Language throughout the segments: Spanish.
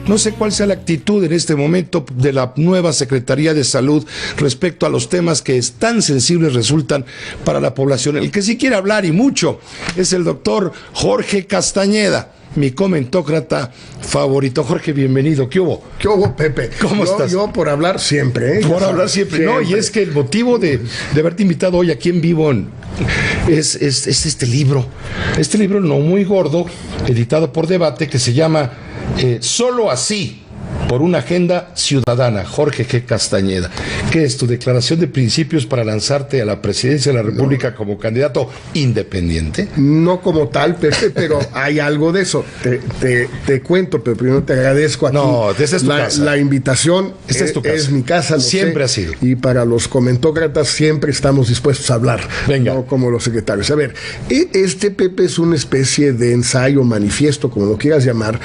No sé cuál sea la actitud en este momento de la nueva Secretaría de Salud respecto a los temas que tan sensibles resultan para la población. El que sí quiere hablar y mucho es el doctor Jorge Castañeda, mi comentócrata favorito. Jorge, bienvenido. ¿Qué hubo? ¿Qué hubo, Pepe? ¿Cómo estás? Yo por hablar siempre, ¿eh? Por hablar siempre. No, y es que el motivo de haberte invitado hoy aquí en vivo es este libro. Este libro no muy gordo, editado por Debate, que se llama Solo así, por una agenda ciudadana. Jorge G. Castañeda, ¿qué es tu declaración de principios para lanzarte a la presidencia de la República como candidato independiente? No como tal, Pepe, pero hay algo de eso. Te cuento, pero primero te agradezco aquí. No, esta es tu casa. La invitación. Esta es tu casa. Es mi casa. Siempre ha sido. Y para los comentócratas siempre estamos dispuestos a hablar. Venga. No como los secretarios. A ver, Pepe, es una especie de ensayo, manifiesto, como lo quieras llamar,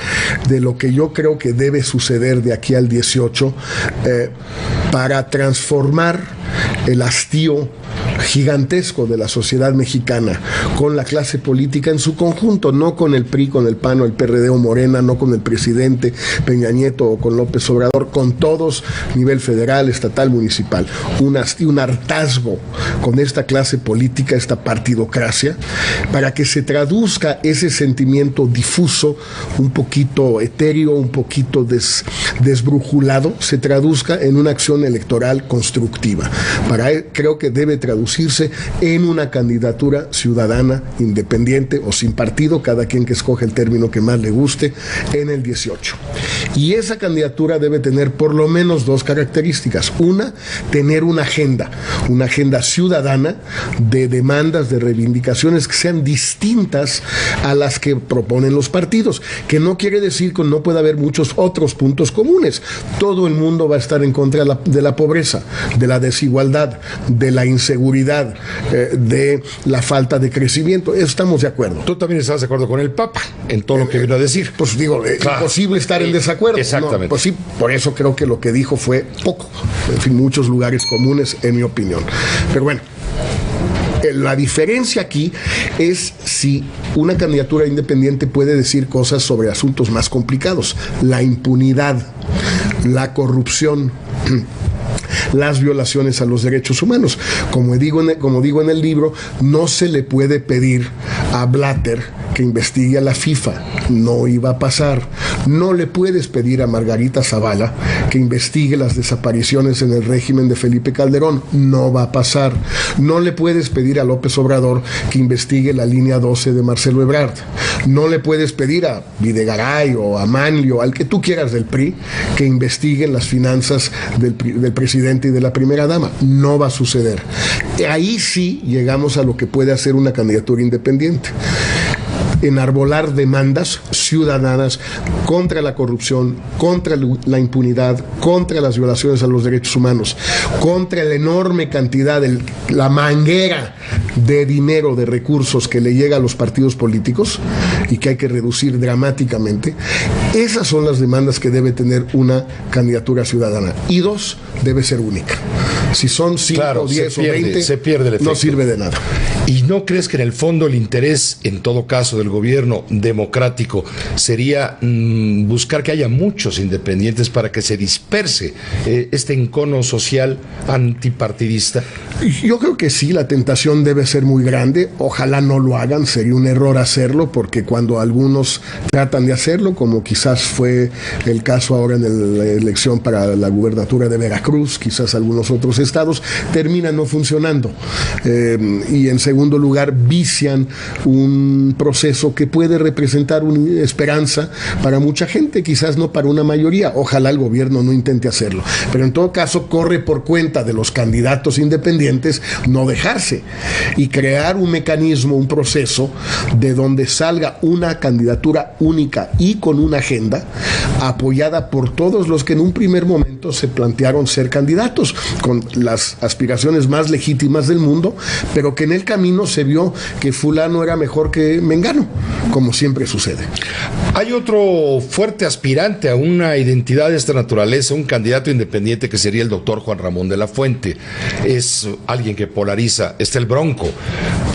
de lo que yo creo que debe suceder de aquí al 18 para transformar el hastío gigantesco de la sociedad mexicana con la clase política en su conjunto, no con el PRI, con el PAN o el PRD o Morena, no con el presidente Peña Nieto o con López Obrador, con todos, nivel federal, estatal, municipal. Un hastío, un hartazgo con esta clase política, esta partidocracia, para que se traduzca ese sentimiento difuso, un poquito etéreo, un poquito desbrujulado, se traduzca en una acción electoral constructiva. Creo que debe traducirse en una candidatura ciudadana, independiente o sin partido, cada quien que escoge el término que más le guste, en el 18. Y esa candidatura debe tener por lo menos dos características. Una, tener una agenda ciudadana de demandas, de reivindicaciones que sean distintas a las que proponen los partidos, que no quiere decir que no pueda haber muchos otros puntos comunes. Todo el mundo va a estar en contra de la pobreza, de la desigualdad, de la inseguridad, de la falta de crecimiento. Estamos de acuerdo. Tú también estás de acuerdo con el Papa en todo lo que vino a decir. Pues digo, claro, imposible estar en desacuerdo. Exactamente. No, pues sí, por eso creo que lo que dijo fue poco. En fin, muchos lugares comunes, en mi opinión. Pero bueno, la diferencia aquí es si una candidatura independiente puede decir cosas sobre asuntos más complicados: la impunidad, la corrupción, las violaciones a los derechos humanos. Como digo en el libro, no se le puede pedir a Blatter que investigue a la FIFA. No iba a pasar. No le puedes pedir a Margarita Zavala que investigue las desapariciones en el régimen de Felipe Calderón. No va a pasar. No le puedes pedir a López Obrador que investigue la línea 12 de Marcelo Ebrard. No le puedes pedir a Videgaray o a Manlio, al que tú quieras del PRI, que investiguen las finanzas del presidente y de la primera dama. No va a suceder. Ahí sí llegamos a lo que puede hacer una candidatura independiente: enarbolar demandas ciudadanas contra la corrupción, contra la impunidad, contra las violaciones a los derechos humanos, contra la enorme cantidad, la manguera de dinero, de recursos que le llega a los partidos políticos y que hay que reducir dramáticamente. Esas son las demandas que debe tener una candidatura ciudadana. Y dos, debe ser única. Si son 5, claro, 10 o 20, se pierde el efecto. No sirve de nada. ¿Y no crees que en el fondo el interés, en todo caso, del gobierno democrático sería buscar que haya muchos independientes para que se disperse este encono social antipartidista? Yo creo que sí, la tentación debe ser muy grande. Ojalá no lo hagan, sería un error hacerlo, porque cuando algunos tratan de hacerlo, como quizás fue el caso ahora en la elección para la gubernatura de Veracruz, quizás algunos otros estados, termina no funcionando. Y en segundo lugar, vician un proceso que puede representar una esperanza para mucha gente, quizás no para una mayoría. Ojalá el gobierno no intente hacerlo, pero en todo caso corre por cuenta de los candidatos independientes no dejarse y crear un mecanismo, un proceso de donde salga una candidatura única y con una agenda apoyada por todos los que en un primer momento se plantearon ser candidatos con las aspiraciones más legítimas del mundo, pero que en el camino se vio que fulano era mejor que mengano, como siempre sucede. Hay otro fuerte aspirante a una identidad de esta naturaleza, un candidato independiente, que sería el doctor Juan Ramón de la Fuente. Es alguien que polariza. Está el Bronco,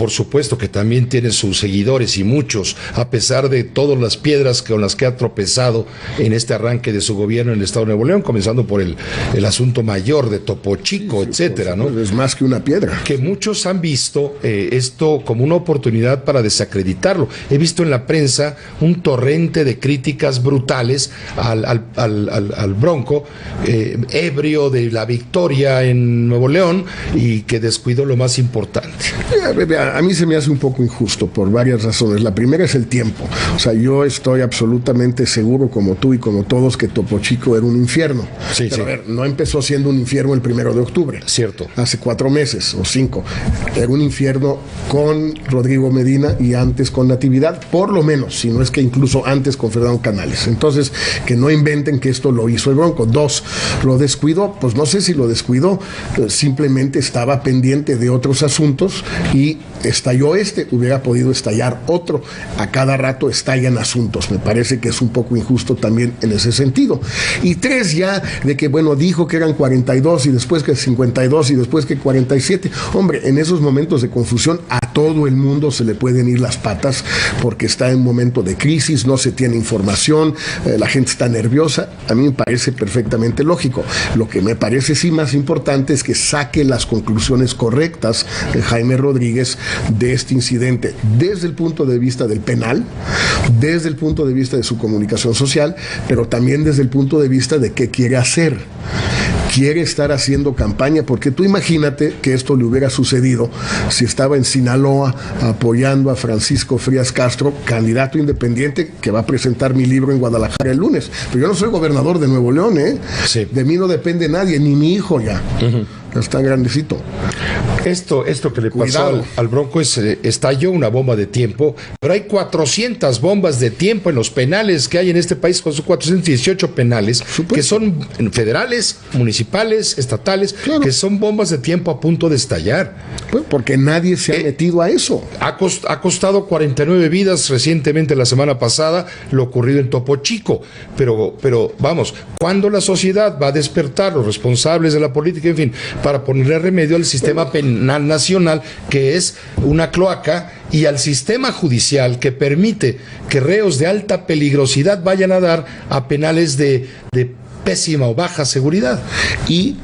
por supuesto que también tiene sus seguidores y muchos, a pesar de todas las piedras con las que ha tropezado en este arranque de su gobierno en el Estado de Nuevo León, comenzando por el asunto mayor de Topo Chico, etcétera, ¿no? Es más que una piedra. Que muchos han visto esto como una oportunidad para desacreditarlo. He visto en la prensa un torrente de críticas brutales al Bronco, ebrio de la victoria en Nuevo León y que descuidó lo más importante. A mí se me hace un poco injusto por varias razones. La primera es el tiempo. O sea, yo estoy absolutamente seguro, como tú y como todos, que Topo Chico era un infierno. Sí, pero sí. a ver, no empezó siendo un infierno el 1 de octubre. Cierto. Hace 4 meses o 5. Era un infierno con Rodrigo Medina y antes con Natividad, por lo menos, si no es que incluso antes con Fernando Canales. Entonces, que no inventen que esto lo hizo el Bronco. 2, lo descuidó. Pues no sé si lo descuidó, simplemente estaba pendiente de otros asuntos y estalló hubiera podido estallar otro. A cada rato estallan asuntos. Me parece que es un poco injusto también en ese sentido. Y 3, ya de que, bueno, dijo que eran 42 y después que 52 y después que 47. Hombre, en esos momentos de confusión a todo el mundo se le pueden ir las patas porque está en un momento de crisis, no se tiene información, la gente está nerviosa. A mí me parece perfectamente lógico. Lo que me parece sí más importante es que saque las conclusiones correctas de Jaime Rodríguez de este incidente desde el punto de vista del penal, desde el punto de vista de su comunicación social, pero también desde el punto de vista de qué quiere hacer. Quiere estar haciendo campaña, porque tú imagínate que esto le hubiera sucedido si estaba en Sinaloa apoyando a Francisco Frías Castro, candidato independiente que va a presentar mi libro en Guadalajara el lunes. Pero yo no soy gobernador de Nuevo León, ¿eh? Sí. De mí no depende nadie, ni mi hijo ya. Está grandecito. Esto que le pasó al Bronco estalló una bomba de tiempo, pero hay 400 bombas de tiempo en los penales que hay en este país, con sus 418 penales, que son federales, municipales, estatales, claro, que son bombas de tiempo a punto de estallar. Pues porque nadie se ha metido a eso. Ha costado 49 vidas recientemente, la semana pasada, lo ocurrido en Topo Chico. Pero vamos, ¿cuándo la sociedad va a despertar, los responsables de la política, en fin, para ponerle remedio al sistema penal nacional, que es una cloaca, y al sistema judicial que permite que reos de alta peligrosidad vayan a dar a penales de pésima o baja seguridad? Y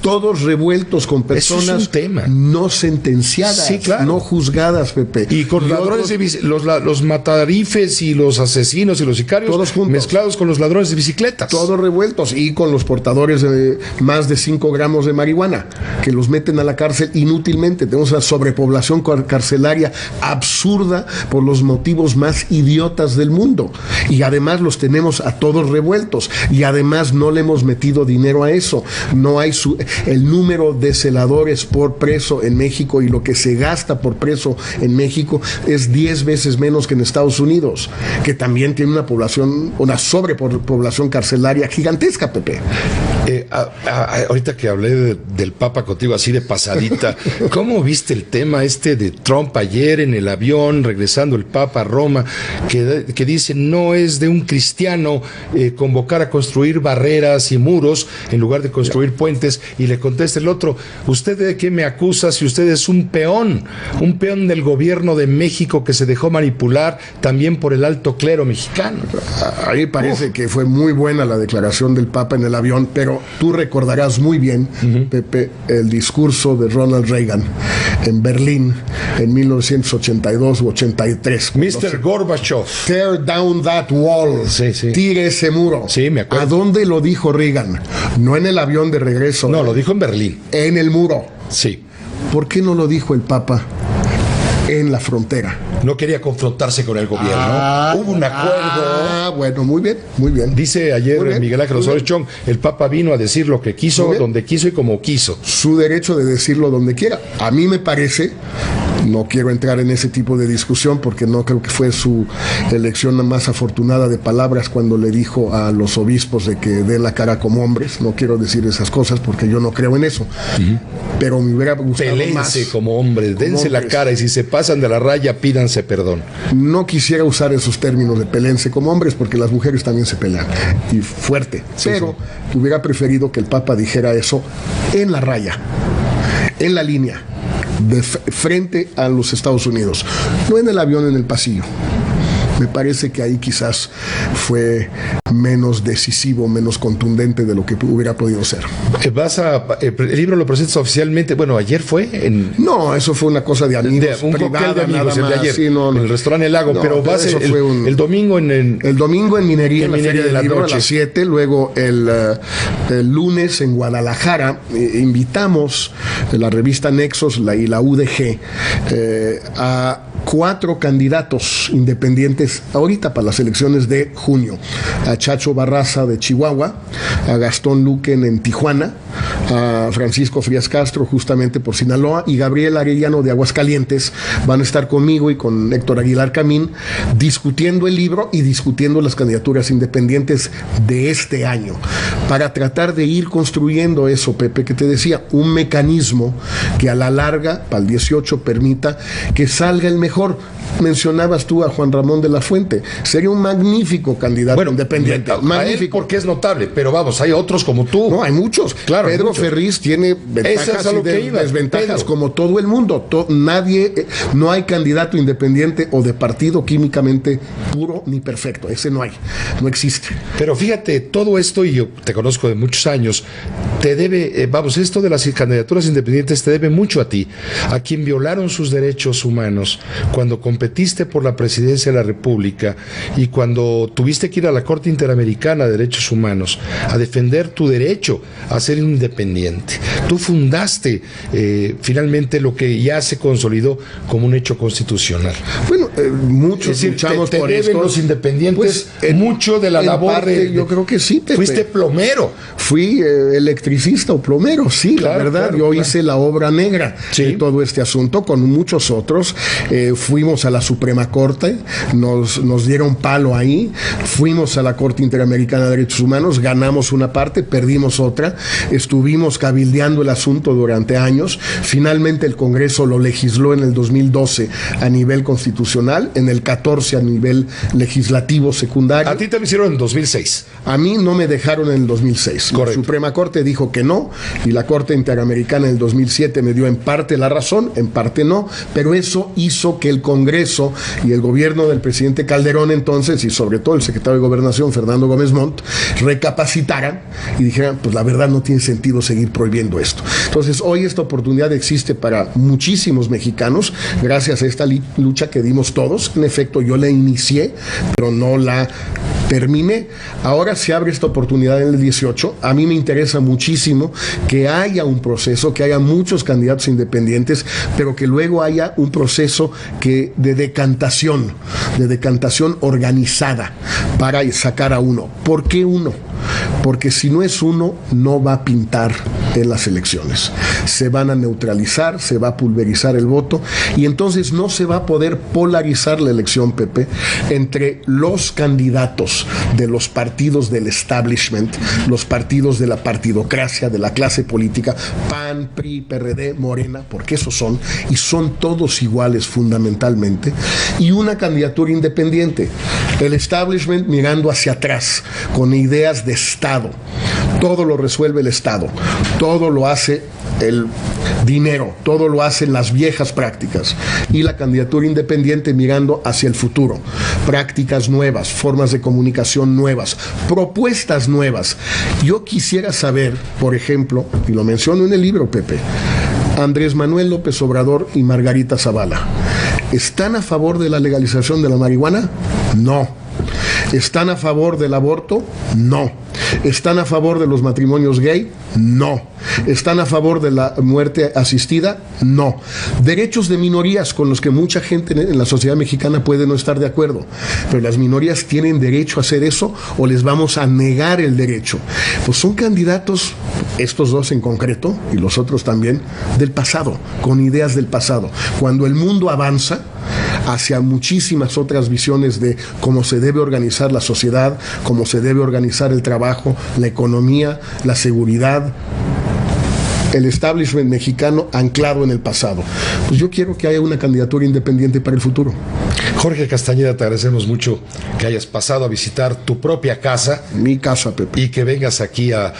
todos revueltos con personas no sentenciadas, sí, claro, no juzgadas, Pepe. Y con ladrones los matarifes y los asesinos y los sicarios, todos juntos, mezclados con los ladrones de bicicletas. Todos revueltos, y con los portadores de más de 5 gramos de marihuana, que los meten a la cárcel inútilmente. Tenemos una sobrepoblación carcelaria absurda por los motivos más idiotas del mundo. Y además los tenemos a todos revueltos. Y además no le hemos metido dinero a eso. No hay el número de celadores por preso en México, y lo que se gasta por preso en México es 10 veces menos que en Estados Unidos, que también tiene una sobrepoblación carcelaria gigantesca, Pepe. Ahorita que hablé del Papa contigo así de pasadita, ¿cómo viste el tema de Trump ayer en el avión regresando el Papa a Roma, que dice no es de un cristiano convocar a construir barreras y muros en lugar de construir puentes? Y le contesta el otro: ¿usted de qué me acusa si usted es un peón del gobierno de México que se dejó manipular también por el alto clero mexicano? A mí parece que fue muy buena la declaración del Papa en el avión, pero tú recordarás muy bien, Pepe, el discurso de Ronald Reagan en Berlín en 1982 u 83. Mr. Gorbachev. Tear down that wall. Sí, sí. Tire ese muro. Sí, me acuerdo. ¿A dónde lo dijo Reagan? No en el avión de regreso. No, lo dijo en Berlín. En el muro. Sí. ¿Por qué no lo dijo el Papa en la frontera? No quería confrontarse con el gobierno. Hubo un acuerdo. Bueno, muy bien, muy bien. Dice ayer Miguel Ángel Osorio Chong, el Papa vino a decir lo que quiso, donde quiso y como quiso. Su derecho de decirlo donde quiera. A mí me parece, no quiero entrar en ese tipo de discusión porque no creo que fue su elección más afortunada de palabras cuando le dijo a los obispos de que den la cara como hombres. No quiero decir esas cosas porque yo no creo en eso. Pero me hubiera gustado Peléense más como hombres, dense la cara, y si se pasan de la raya, pídanse perdón. No quisiera usar esos términos de pelense como hombres porque las mujeres también se pelean, y fuerte. Pero hubiera preferido que el Papa dijera eso en la raya, en la línea. frente a los Estados Unidos, no en el avión, en el pasillo. Me parece que ahí quizás fue menos decisivo, menos contundente de lo que hubiera podido ser. El libro lo presentas oficialmente, bueno, ayer fue No, eso fue una cosa de amigos, un cóctel de amigos, el de ayer, sí, en el restaurante El Lago, pero va a ser el domingo el domingo en Minería, en la Feria del Libro, a las 7, luego el lunes en Guadalajara, invitamos la revista Nexos y la UDG a 4 candidatos independientes ahorita para las elecciones de junio: a Chacho Barraza de Chihuahua, a Gastón Luquen en Tijuana, a Francisco Frías Castro justamente por Sinaloa, y Gabriel Arellano de Aguascalientes. Van a estar conmigo y con Héctor Aguilar Camín discutiendo el libro y discutiendo las candidaturas independientes de este año, para tratar de ir construyendo eso, Pepe, que te decía, un mecanismo que a la larga, para el 18, permita que salga el mejor. Mencionabas tú a Juan Ramón de la Fuente, sería un magnífico candidato independiente. Magnífico, porque es notable, pero vamos, hay otros como tú. No, hay muchos. Claro, Pedro Ferriz tiene ventajas y desventajas, como todo el mundo. No hay candidato independiente o de partido químicamente puro ni perfecto. Ese no hay, no existe. Pero fíjate, todo esto, y yo te conozco de muchos años, te debe, esto de las candidaturas independientes te debe mucho a ti, a quien violaron sus derechos humanos cuando competiste por la presidencia de la República y cuando tuviste que ir a la Corte Interamericana de Derechos Humanos a defender tu derecho a ser independiente. Tú fundaste finalmente lo que ya se consolidó como un hecho constitucional. Bueno, muchos luchamos por esto. Los independientes, pues, mucho de la labor yo creo que sí, Pepe. Fuiste plomero. Fui electricista o plomero, sí, claro, la verdad. Yo hice la obra negra de todo este asunto con muchos otros. Fuimos a la Suprema Corte, nos dieron palo ahí, fuimos a la Corte Interamericana de Derechos Humanos, ganamos una parte, perdimos otra, estuvimos cabildeando el asunto durante años, finalmente el Congreso lo legisló en el 2012 a nivel constitucional, en el 14 a nivel legislativo secundario. A ti te lo hicieron en 2006. A mí no me dejaron en el 2006. Correcto. La Suprema Corte dijo que no, y la Corte Interamericana en el 2007 me dio en parte la razón, en parte no, pero eso hizo que el Congreso y el gobierno del presidente Calderón entonces, y sobre todo el secretario de Gobernación, Fernando Gómez Montt, recapacitaran y dijeran, pues la verdad no tiene sentido seguir prohibiendo esto. Entonces, hoy esta oportunidad existe para muchísimos mexicanos, gracias a esta lucha que dimos todos. En efecto, yo la inicié, pero no la terminé. Ahora se abre esta oportunidad en el 18. A mí me interesa muchísimo que haya un proceso, que haya muchos candidatos independientes, pero que luego haya un proceso de decantación organizada para sacar a uno. ¿Por qué uno? Porque si no es uno, no va a pintar en las elecciones. Se van a neutralizar, se va a pulverizar el voto, y entonces no se va a poder polarizar la elección, Pepe, entre los candidatos de los partidos del establishment, los partidos de la partidocracia, de la clase política, PAN, PRI, PRD, Morena, porque esos son, y son todos iguales fundamentalmente, y una candidatura independiente. El establishment mirando hacia atrás, con ideas de Estado. Todo lo resuelve el Estado, todo lo hace el dinero, todo lo hacen las viejas prácticas, y la candidatura independiente mirando hacia el futuro, prácticas nuevas, formas de comunicación nuevas, propuestas nuevas. Yo quisiera saber, por ejemplo, y lo menciono en el libro, Pepe, Andrés Manuel López Obrador y Margarita Zavala, ¿están a favor de la legalización de la marihuana? No. ¿Están a favor del aborto? No. ¿Están a favor de los matrimonios gay? No. ¿Están a favor de la muerte asistida? No. Derechos de minorías con los que mucha gente en la sociedad mexicana puede no estar de acuerdo, pero las minorías tienen derecho a hacer eso, o les vamos a negar el derecho. Pues son candidatos, estos dos en concreto y los otros también, del pasado, con ideas del pasado. Cuando el mundo avanza hacia muchísimas otras visiones de cómo se debe organizar la sociedad, cómo se debe organizar el trabajo, la economía, la seguridad, el establishment mexicano anclado en el pasado. Pues yo quiero que haya una candidatura independiente para el futuro. Jorge Castañeda, te agradecemos mucho que hayas pasado a visitar tu propia casa. Mi casa, Pepe. Y que vengas aquí a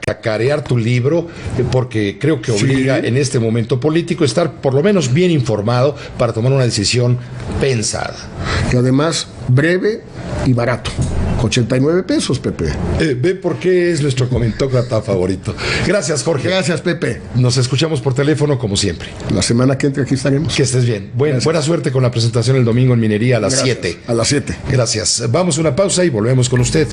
cacarear tu libro, porque creo que obliga en este momento político estar por lo menos bien informado para tomar una decisión pensada. Y además, breve y barato. 89 pesos, Pepe. Ve por qué es nuestro comentócrata favorito. Gracias, Jorge. Gracias, Pepe. Nos escuchamos por teléfono como siempre. La semana que entra aquí estaremos. Que estés bien. Buena suerte con la presentación el domingo en Minería a las 7. A las 7. Gracias. Vamos a una pausa y volvemos con usted.